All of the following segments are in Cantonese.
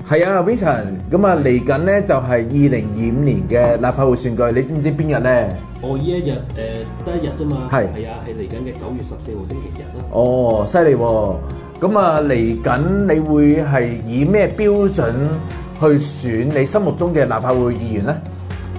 係啊，Vincent，咁啊嚟緊咧就係2025年嘅立法會選舉，你知唔知邊日咧？呢一日得一日啫嘛。係係嚟緊嘅9月14號星期日啦。哦，犀利喎！咁啊嚟緊，你會係以咩標準去選你心目中嘅立法會議員咧？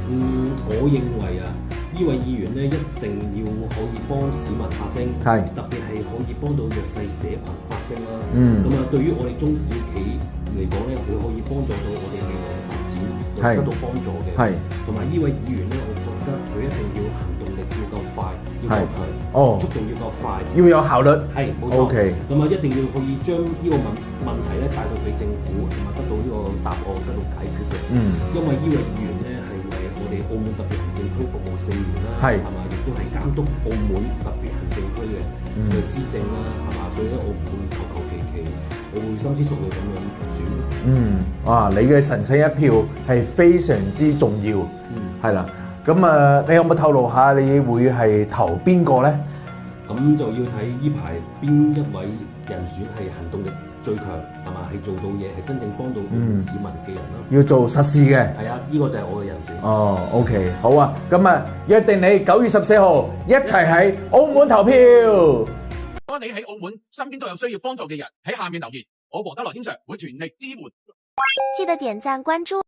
我認為啊，呢位議員咧一定要可以幫市民發聲，係特別係可以幫到弱勢社群發聲啦。嗯咁啊，對於我哋中小企嚟講咧，佢可以幫助到我哋未來嘅發展，係得到幫助嘅。係同埋呢位議員咧，我覺得佢一定要行動力要夠快，要夠強，哦速度要夠快，要有效率。係冇錯。 OK 咁啊，一定要可以將呢個問題咧帶到俾政府，同埋得到呢個答案得到解決嘅。因為呢位議員咧係為我哋澳門特別行政區服務4年啦，係嘛，亦都係監督澳門特別行政區嘅施政啦，係嘛，所以咧我唔會求其，我會深思熟慮咁樣選。哇！你嘅神聖一票係非常之重要，係啦。咁啊，你有冇透露下你會係投邊個咧？咁就要睇呢排邊一位人選係行動力最強，係嘛，係做到嘢，係真正幫到市民嘅人啦。要做實事嘅。係啊，呢個就係我嘅人選。哦，OK，好啊，咁啊，約定你9月14號一齊喺澳門投票。當你喺澳門身邊都有需要幫助嘅人，喺下面留言，我黃德來天 Sir會全力支援。記得點讚關注。